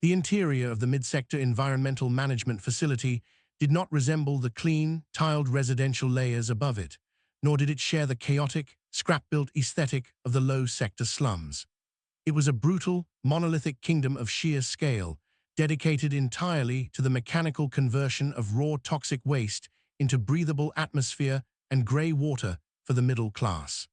The interior of the Midsector Environmental Management Facility did not resemble the clean, tiled residential layers above it, nor did it share the chaotic, scrap-built aesthetic of the low-sector slums. It was a brutal, monolithic kingdom of sheer scale, dedicated entirely to the mechanical conversion of raw toxic waste into breathable atmosphere and grey water for the middle class.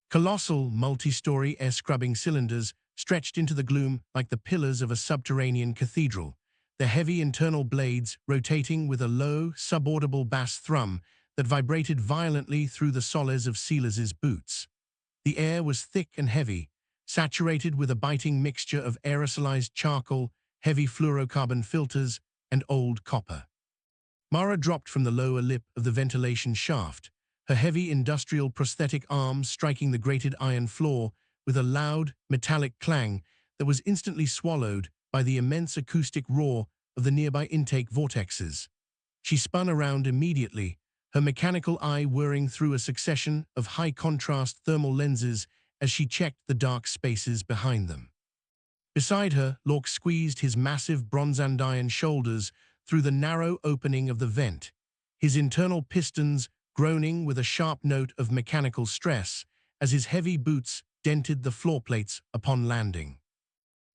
Colossal, multi-story air-scrubbing cylinders stretched into the gloom like the pillars of a subterranean cathedral, their heavy internal blades rotating with a low, subaudible bass thrum that vibrated violently through the soles of Silas's boots. The air was thick and heavy, saturated with a biting mixture of aerosolized charcoal, heavy fluorocarbon filters, and old copper. Mara dropped from the lower lip of the ventilation shaft, her heavy industrial prosthetic arms striking the grated iron floor with a loud, metallic clang that was instantly swallowed by the immense acoustic roar of the nearby intake vortexes. She spun around immediately, her mechanical eye whirring through a succession of high-contrast thermal lenses as she checked the dark spaces behind them. Beside her, Lork squeezed his massive bronzandian shoulders through the narrow opening of the vent, his internal pistons groaning with a sharp note of mechanical stress as his heavy boots dented the floor plates upon landing.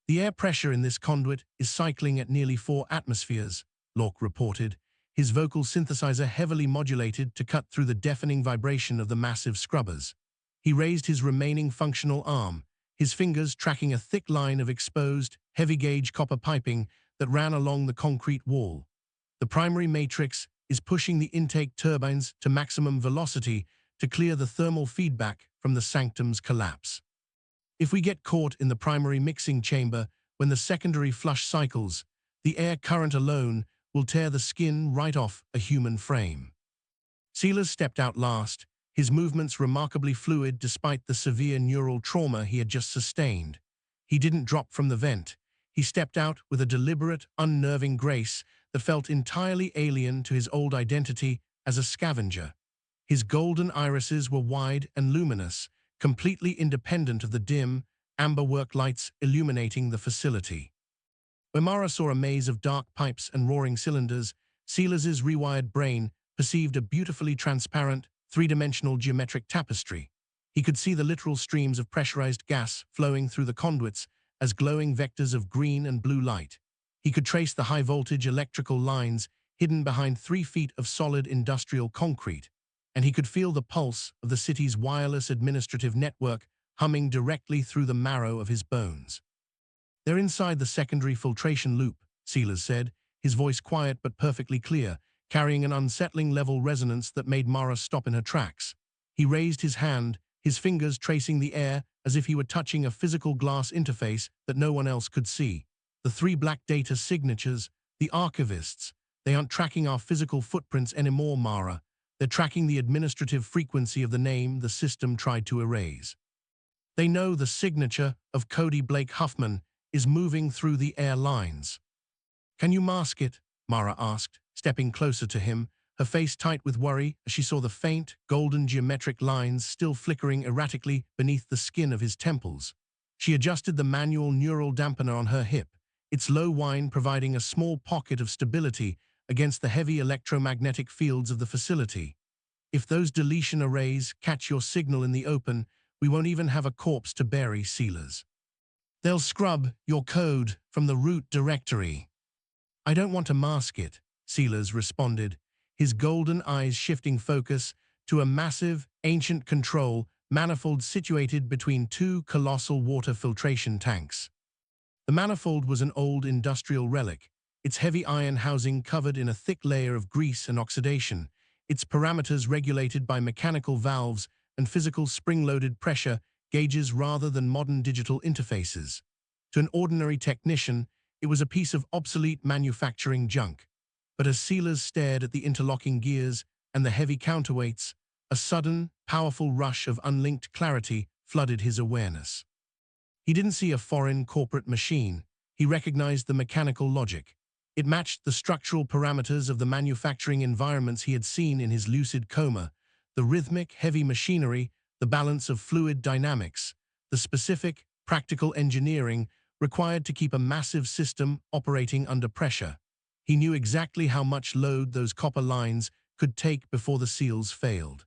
The air pressure in this conduit is cycling at nearly 4 atmospheres, Lork reported, his vocal synthesizer heavily modulated to cut through the deafening vibration of the massive scrubbers. He raised his remaining functional arm, his fingers tracking a thick line of exposed, heavy-gauge copper piping that ran along the concrete wall. The primary matrix is pushing the intake turbines to maximum velocity to clear the thermal feedback from the sanctum's collapse. If we get caught in the primary mixing chamber when the secondary flush cycles, the air current alone will tear the skin right off a human frame. Silas stepped out last, his movements remarkably fluid despite the severe neural trauma he had just sustained. He didn't drop from the vent. He stepped out with a deliberate, unnerving grace that felt entirely alien to his old identity as a scavenger. His golden irises were wide and luminous, completely independent of the dim, amber work lights illuminating the facility. Where Mara saw a maze of dark pipes and roaring cylinders, Silas's rewired brain perceived a beautifully transparent, three-dimensional geometric tapestry. He could see the literal streams of pressurized gas flowing through the conduits as glowing vectors of green and blue light. He could trace the high-voltage electrical lines hidden behind 3 feet of solid industrial concrete, and he could feel the pulse of the city's wireless administrative network humming directly through the marrow of his bones. "They're inside the secondary filtration loop," Silas said, his voice quiet but perfectly clear, carrying an unsettling level resonance that made Mara stop in her tracks. He raised his hand, his fingers tracing the air as if he were touching a physical glass interface that no one else could see. "The 3 black data signatures, the archivists, they aren't tracking our physical footprints anymore, Mara. They're tracking the administrative frequency of the name the system tried to erase. They know the signature of Cody Blake Huffman is moving through the air lines." "Can you mask it?" Mara asked, stepping closer to him, her face tight with worry as she saw the faint, golden geometric lines still flickering erratically beneath the skin of his temples. She adjusted the manual neural dampener on her hip, its low whine providing a small pocket of stability against the heavy electromagnetic fields of the facility. "If those deletion arrays catch your signal in the open, we won't even have a corpse to bury, Silas. They'll scrub your code from the root directory." "I don't want to mask it," Silas responded, his golden eyes shifting focus to a massive, ancient control manifold situated between 2 colossal water filtration tanks. The manifold was an old industrial relic, its heavy iron housing covered in a thick layer of grease and oxidation, its parameters regulated by mechanical valves and physical spring-loaded pressure gauges rather than modern digital interfaces. To an ordinary technician, it was a piece of obsolete manufacturing junk. But as Silas stared at the interlocking gears and the heavy counterweights, a sudden, powerful rush of unlinked clarity flooded his awareness. He didn't see a foreign corporate machine. He recognized the mechanical logic. It matched the structural parameters of the manufacturing environments he had seen in his lucid coma, the rhythmic, heavy machinery, the balance of fluid dynamics, the specific, practical engineering required to keep a massive system operating under pressure. He knew exactly how much load those copper lines could take before the seals failed.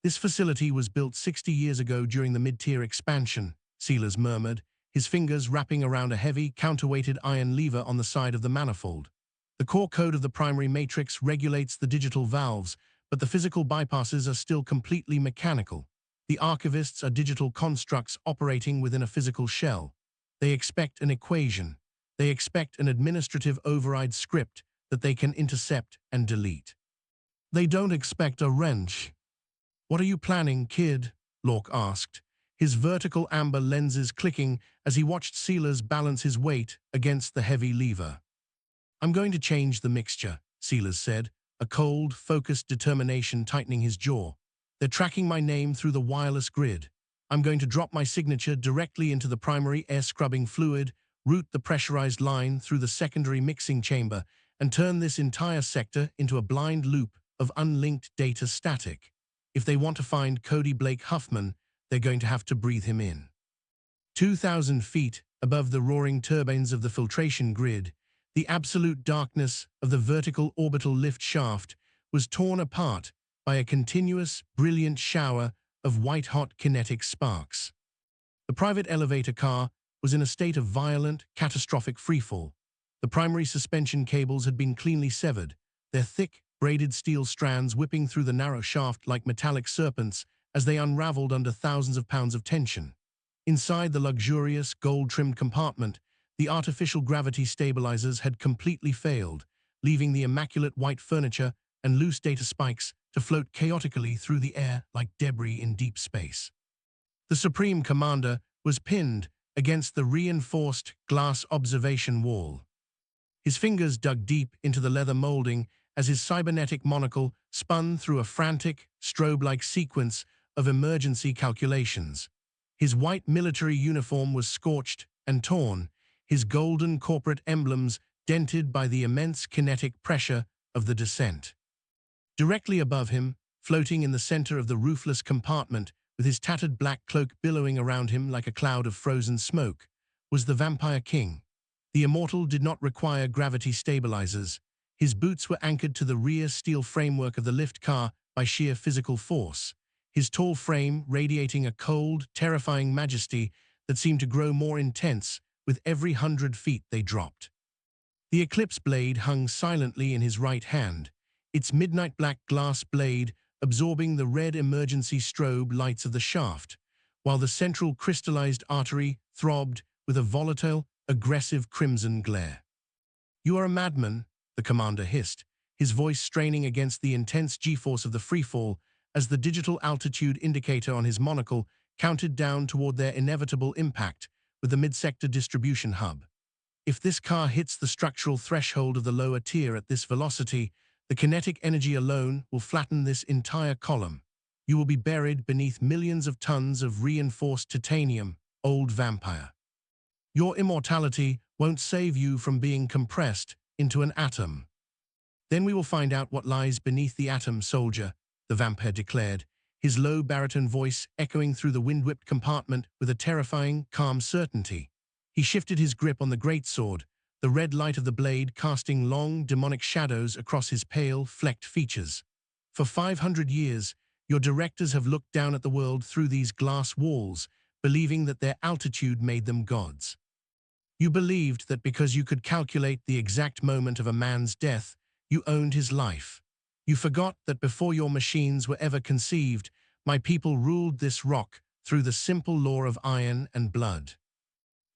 This facility was built 60 years ago during the mid-tier expansion, Sealers murmured, his fingers wrapping around a heavy, counterweighted iron lever on the side of the manifold. The core code of the primary matrix regulates the digital valves, but the physical bypasses are still completely mechanical. The archivists are digital constructs operating within a physical shell. They expect an equation. They expect an administrative override script that they can intercept and delete. They don't expect a wrench. "What are you planning, kid?" Lork asked, his vertical amber lenses clicking as he watched Sealers balance his weight against the heavy lever. "I'm going to change the mixture," Sealers said, a cold, focused determination tightening his jaw. "They're tracking my name through the wireless grid. I'm going to drop my signature directly into the primary air-scrubbing fluid, route the pressurized line through the secondary mixing chamber, and turn this entire sector into a blind loop of unlinked data static. If they want to find Cody Blake Huffman, they're going to have to breathe him in." 2,000 feet above the roaring turbines of the filtration grid, the absolute darkness of the vertical orbital lift shaft was torn apart by a continuous, brilliant shower of white-hot kinetic sparks. The private elevator car was in a state of violent, catastrophic freefall. The primary suspension cables had been cleanly severed, their thick, braided steel strands whipping through the narrow shaft like metallic serpents as they unraveled under thousands of pounds of tension. Inside the luxurious, gold-trimmed compartment, the artificial gravity stabilizers had completely failed, leaving the immaculate white furniture and loose data spikes to float chaotically through the air like debris in deep space. The Supreme Commander was pinned against the reinforced glass observation wall. His fingers dug deep into the leather molding as his cybernetic monocle spun through a frantic, strobe-like sequence of emergency calculations. His white military uniform was scorched and torn, his golden corporate emblems dented by the immense kinetic pressure of the descent. Directly above him, floating in the center of the roofless compartment, with his tattered black cloak billowing around him like a cloud of frozen smoke, was the Vampire King. The immortal did not require gravity stabilizers. His boots were anchored to the rear steel framework of the lift car by sheer physical force, his tall frame radiating a cold, terrifying majesty that seemed to grow more intense with every 100 feet they dropped. The Eclipse blade hung silently in his right hand, its midnight black glass blade absorbing the red emergency strobe lights of the shaft, while the central crystallized artery throbbed with a volatile, aggressive crimson glare. "You are a madman," the commander hissed, his voice straining against the intense G-force of the freefall as the digital altitude indicator on his monocle counted down toward their inevitable impact with the mid-sector distribution hub. "If this car hits the structural threshold of the lower tier at this velocity, the kinetic energy alone will flatten this entire column. You will be buried beneath millions of tons of reinforced titanium, old vampire. Your immortality won't save you from being compressed into an atom." "Then we will find out what lies beneath the atom, soldier," the vampire declared, his low baritone voice echoing through the wind-whipped compartment with a terrifying, calm certainty. He shifted his grip on the greatsword, the red light of the blade casting long, demonic shadows across his pale, flecked features. "For 500 years, your directors have looked down at the world through these glass walls, believing that their altitude made them gods. You believed that because you could calculate the exact moment of a man's death, you owned his life. You forgot that before your machines were ever conceived, my people ruled this rock through the simple law of iron and blood."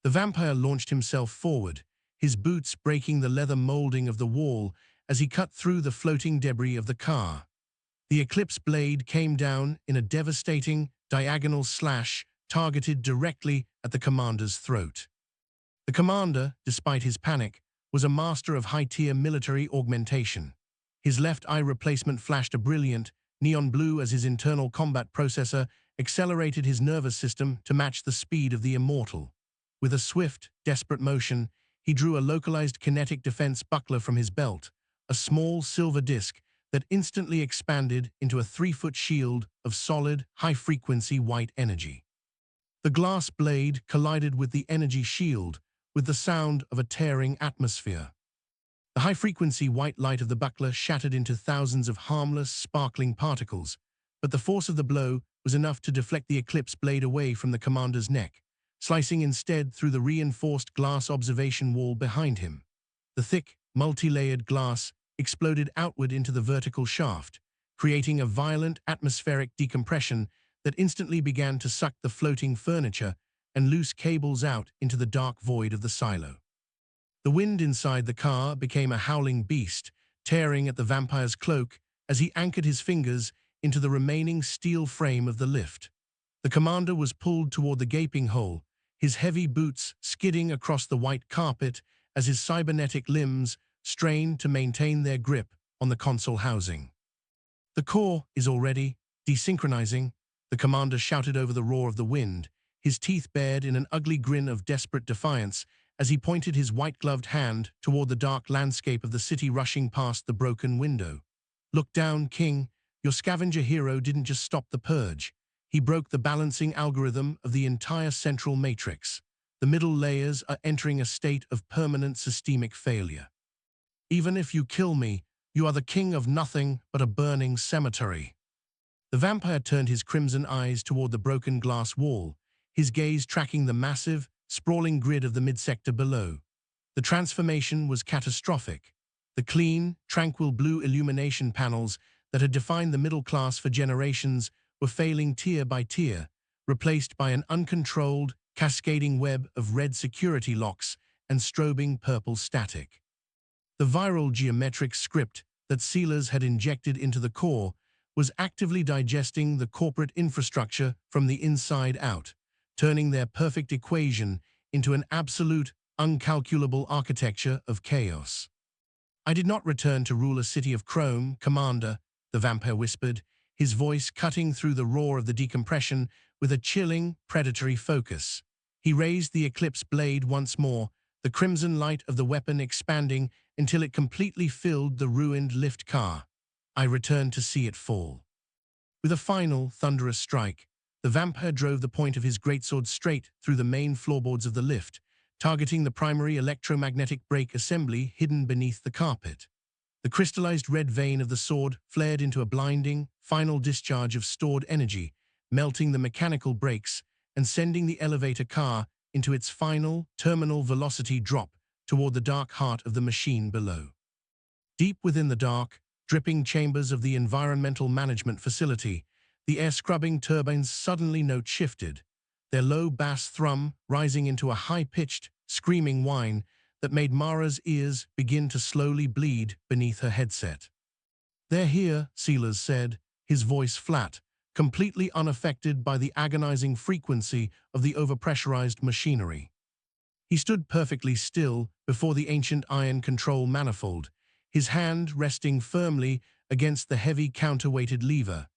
The vampire launched himself forward, his boots breaking the leather molding of the wall as he cut through the floating debris of the car. The Eclipse blade came down in a devastating, diagonal slash targeted directly at the commander's throat. The commander, despite his panic, was a master of high-tier military augmentation. His left eye replacement flashed a brilliant, neon blue as his internal combat processor accelerated his nervous system to match the speed of the immortal. With a swift, desperate motion, he drew a localized kinetic defense buckler from his belt, a small silver disc that instantly expanded into a 3-foot shield of solid, high-frequency white energy. The glass blade collided with the energy shield, with the sound of a tearing atmosphere. The high-frequency white light of the buckler shattered into thousands of harmless, sparkling particles, but the force of the blow was enough to deflect the Eclipse blade away from the commander's neck, slicing instead through the reinforced glass observation wall behind him. The thick, multi-layered glass exploded outward into the vertical shaft, creating a violent atmospheric decompression that instantly began to suck the floating furniture and loose cables out into the dark void of the silo. The wind inside the car became a howling beast, tearing at the vampire's cloak as he anchored his fingers into the remaining steel frame of the lift. The commander was pulled toward the gaping hole, his heavy boots skidding across the white carpet as his cybernetic limbs strained to maintain their grip on the console housing. "The core is already desynchronizing," the commander shouted over the roar of the wind, his teeth bared in an ugly grin of desperate defiance as he pointed his white-gloved hand toward the dark landscape of the city rushing past the broken window. "Look down, King. Your scavenger hero didn't just stop the purge. He broke the balancing algorithm of the entire central matrix. The middle layers are entering a state of permanent systemic failure. Even if you kill me, you are the king of nothing but a burning cemetery." The vampire turned his crimson eyes toward the broken glass wall, his gaze tracking the massive, sprawling grid of the midsector below. The transformation was catastrophic. The clean, tranquil blue illumination panels that had defined the middle class for generations were failing tier by tier, replaced by an uncontrolled, cascading web of red security locks and strobing purple static. The viral geometric script that sealers had injected into the core was actively digesting the corporate infrastructure from the inside out, turning their perfect equation into an absolute, uncalculable architecture of chaos. "I did not return to rule a city of chrome, Commander," the vampire whispered, his voice cutting through the roar of the decompression with a chilling, predatory focus. He raised the Eclipse blade once more, the crimson light of the weapon expanding until it completely filled the ruined lift car. "I returned to see it fall." With a final, thunderous strike, the vampire drove the point of his greatsword straight through the main floorboards of the lift, targeting the primary electromagnetic brake assembly hidden beneath the carpet. The crystallized red vein of the sword flared into a blinding, final discharge of stored energy, melting the mechanical brakes and sending the elevator car into its final, terminal velocity drop toward the dark heart of the machine below. Deep within the dark, dripping chambers of the environmental management facility, the air-scrubbing turbines' suddenly note shifted, their low bass thrum rising into a high-pitched, screaming whine that made Mara's ears begin to slowly bleed beneath her headset. "They're here," Sealers said, his voice flat, completely unaffected by the agonizing frequency of the overpressurized machinery. He stood perfectly still before the ancient iron control manifold, his hand resting firmly against the heavy counterweighted lever.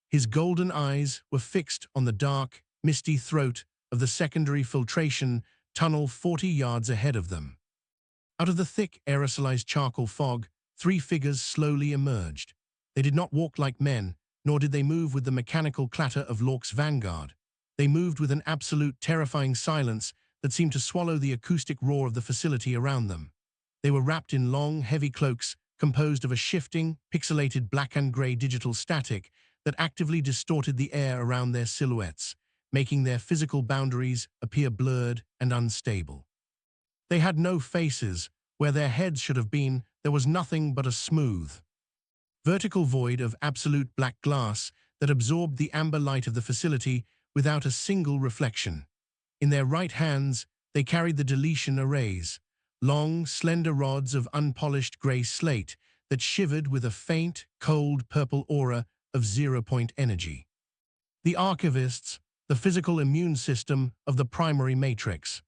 His golden eyes were fixed on the dark, misty throat of the secondary filtration tunnel 40 yards ahead of them. Out of the thick, aerosolized charcoal fog, 3 figures slowly emerged. They did not walk like men, nor did they move with the mechanical clatter of Lork's vanguard. They moved with an absolute, terrifying silence that seemed to swallow the acoustic roar of the facility around them. They were wrapped in long, heavy cloaks composed of a shifting, pixelated black and gray digital static that actively distorted the air around their silhouettes, making their physical boundaries appear blurred and unstable. They had no faces. Where their heads should have been, there was nothing but a smooth, vertical void of absolute black glass that absorbed the amber light of the facility without a single reflection. In their right hands, they carried the deletion arrays, long, slender rods of unpolished gray slate that shivered with a faint, cold purple aura of zero-point energy. The archivists, the physical immune system of the primary matrix.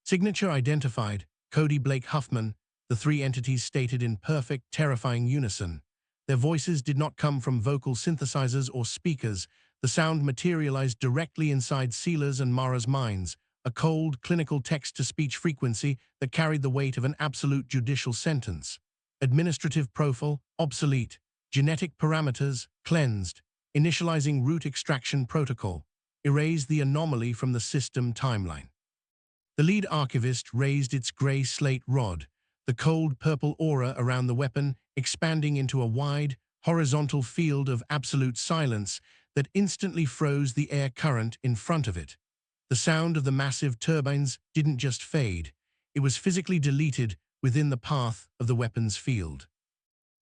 Signature identified, Cody Blake Huffman, the 3 entities stated in perfect, terrifying unison. Their voices did not come from vocal synthesizers or speakers. The sound materialized directly inside Sealers and Mara's minds, a cold, clinical text-to-speech frequency that carried the weight of an absolute judicial sentence. Administrative profile, obsolete. Genetic parameters, cleansed. Initializing root extraction protocol. Erase the anomaly from the system timeline. The lead archivist raised its gray slate rod, the cold purple aura around the weapon expanding into a wide, horizontal field of absolute silence that instantly froze the air current in front of it. The sound of the massive turbines didn't just fade, it was physically deleted within the path of the weapon's field.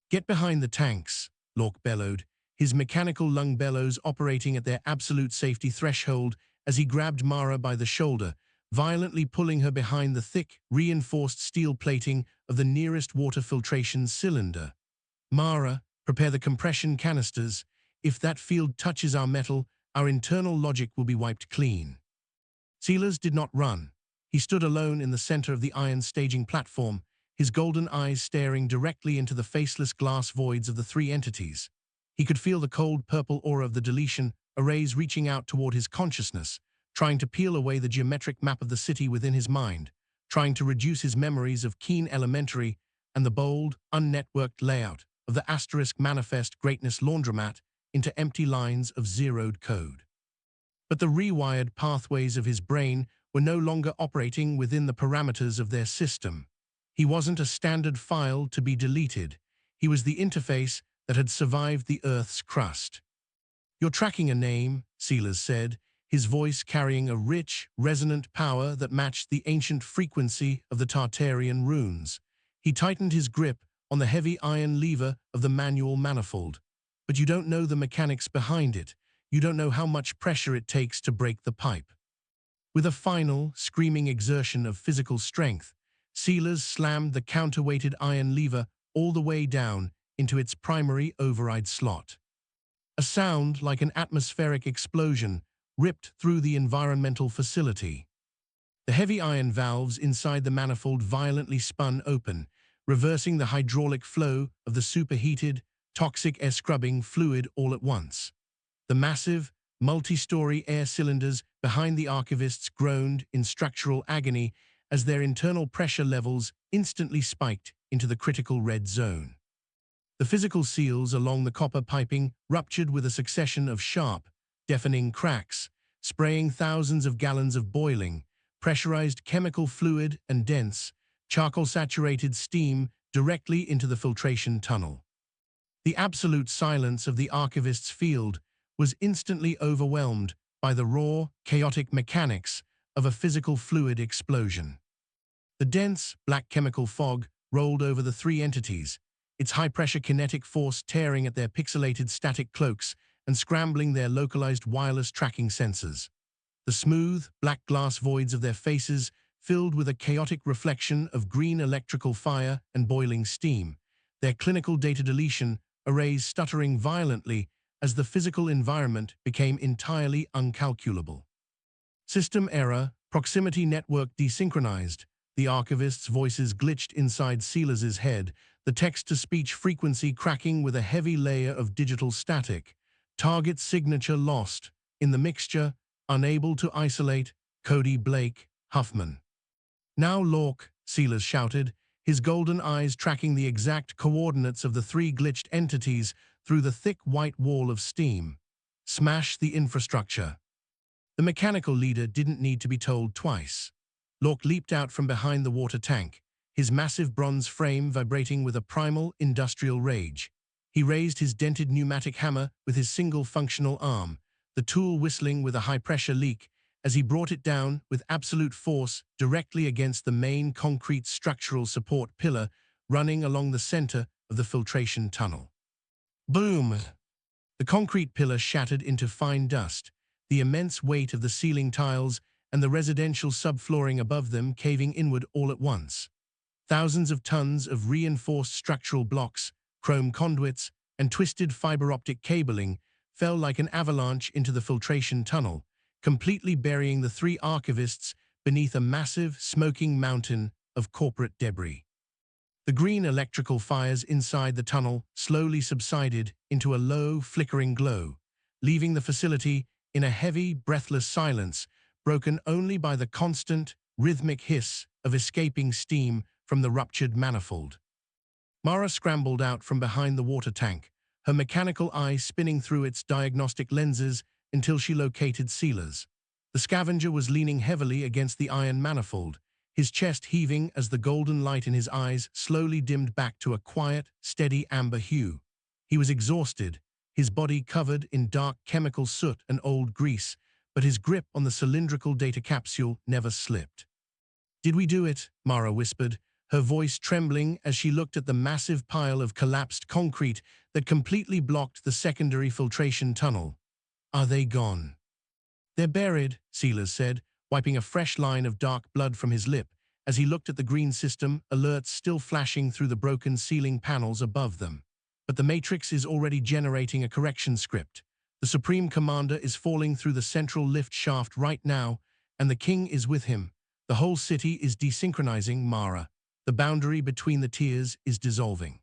"Get behind the tanks," Lork bellowed, his mechanical lung bellows operating at their absolute safety threshold as he grabbed Mara by the shoulder, violently pulling her behind the thick, reinforced steel plating of the nearest water filtration cylinder. "Mara, prepare the compression canisters. If that field touches our metal, our internal logic will be wiped clean." Sealers did not run. He stood alone in the center of the iron staging platform, his golden eyes staring directly into the faceless glass voids of the three entities. He could feel the cold purple aura of the deletion arrays reaching out toward his consciousness, trying to peel away the geometric map of the city within his mind, trying to reduce his memories of Keen Elementary and the bold, unnetworked layout of the Asterisk Manifest Greatness Laundromat into empty lines of zeroed code. But the rewired pathways of his brain were no longer operating within the parameters of their system. He wasn't a standard file to be deleted. He was the interface that had survived the Earth's crust. "You're tracking a name," Sealers said, his voice carrying a rich, resonant power that matched the ancient frequency of the Tartarian runes. He tightened his grip on the heavy iron lever of the manual manifold. "But you don't know the mechanics behind it. You don't know how much pressure it takes to break the pipe." With a final, screaming exertion of physical strength, Sealers slammed the counterweighted iron lever all the way down into its primary override slot. A sound like an atmospheric explosion ripped through the environmental facility. The heavy iron valves inside the manifold violently spun open, reversing the hydraulic flow of the superheated, toxic air-scrubbing fluid all at once. The massive, multi-story air cylinders behind the archivists groaned in structural agony as their internal pressure levels instantly spiked into the critical red zone. The physical seals along the copper piping ruptured with a succession of sharp, deafening cracks, spraying thousands of gallons of boiling, pressurized chemical fluid and dense, charcoal-saturated steam directly into the filtration tunnel. The absolute silence of the archivist's field was instantly overwhelmed by the raw, chaotic mechanics of a physical fluid explosion. The dense, black chemical fog rolled over the three entities, its high-pressure kinetic force tearing at their pixelated static cloaks and scrambling their localized wireless tracking sensors. The smooth, black glass voids of their faces filled with a chaotic reflection of green electrical fire and boiling steam, their clinical data deletion arrays stuttering violently as the physical environment became entirely uncalculable. "System error, proximity network desynchronized." The archivist's voices glitched inside Sealers' head, the text-to-speech frequency cracking with a heavy layer of digital static. "Target signature lost. In the mixture, unable to isolate, Cody Blake, Huffman." "Now Lork," Sealers shouted, his golden eyes tracking the exact coordinates of the three glitched entities through the thick white wall of steam. "Smash the infrastructure." The mechanical leader didn't need to be told twice. Lork leaped out from behind the water tank, his massive bronze frame vibrating with a primal, industrial rage. He raised his dented pneumatic hammer with his single functional arm, the tool whistling with a high-pressure leak as he brought it down with absolute force directly against the main concrete structural support pillar running along the center of the filtration tunnel. Boom! The concrete pillar shattered into fine dust, the immense weight of the ceiling tiles and the residential subflooring above them caving inward all at once. Thousands of tons of reinforced structural blocks, chrome conduits, and twisted fiber-optic cabling fell like an avalanche into the filtration tunnel, completely burying the three archivists beneath a massive, smoking mountain of corporate debris. The green electrical fires inside the tunnel slowly subsided into a low, flickering glow, leaving the facility in a heavy, breathless silence, broken only by the constant, rhythmic hiss of escaping steam from the ruptured manifold. Mara scrambled out from behind the water tank, her mechanical eye spinning through its diagnostic lenses until she located Sealers. The scavenger was leaning heavily against the iron manifold, his chest heaving as the golden light in his eyes slowly dimmed back to a quiet, steady amber hue. He was exhausted, his body covered in dark chemical soot and old grease, but his grip on the cylindrical data capsule never slipped. "Did we do it?" Mara whispered, her voice trembling as she looked at the massive pile of collapsed concrete that completely blocked the secondary filtration tunnel. "Are they gone?" "They're buried," Sealers said, wiping a fresh line of dark blood from his lip as he looked at the green system, alerts still flashing through the broken ceiling panels above them. "But the Matrix is already generating a correction script. The Supreme Commander is falling through the central lift shaft right now, and the King is with him. The whole city is desynchronizing, Mara. The boundary between the tiers is dissolving."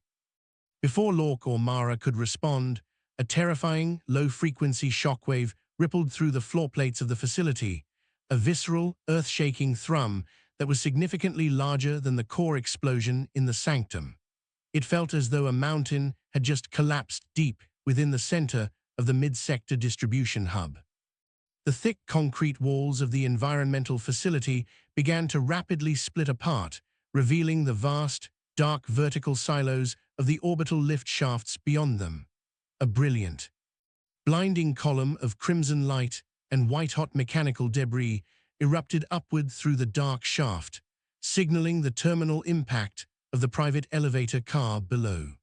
Before Lork or Mara could respond, a terrifying, low-frequency shockwave rippled through the floor plates of the facility, a visceral, earth-shaking thrum that was significantly larger than the core explosion in the sanctum. It felt as though a mountain had just collapsed deep within the center of the mid-sector distribution hub. The thick concrete walls of the environmental facility began to rapidly split apart, revealing the vast, dark vertical silos of the orbital lift shafts beyond them. A brilliant, blinding column of crimson light and white-hot mechanical debris erupted upward through the dark shaft, signaling the terminal impact of the private elevator car below.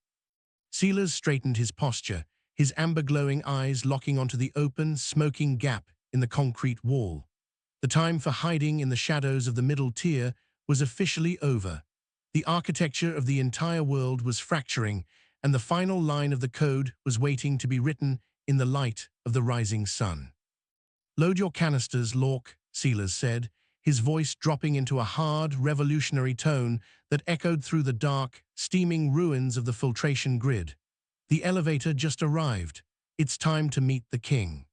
Sealers straightened his posture, his amber-glowing eyes locking onto the open, smoking gap in the concrete wall. The time for hiding in the shadows of the middle tier was officially over. The architecture of the entire world was fracturing, and the final line of the code was waiting to be written in the light of the rising sun. "Load your canisters, Lork," Sealers said, his voice dropping into a hard, revolutionary tone that echoed through the dark, steaming ruins of the filtration grid. "The elevator just arrived. It's time to meet the King."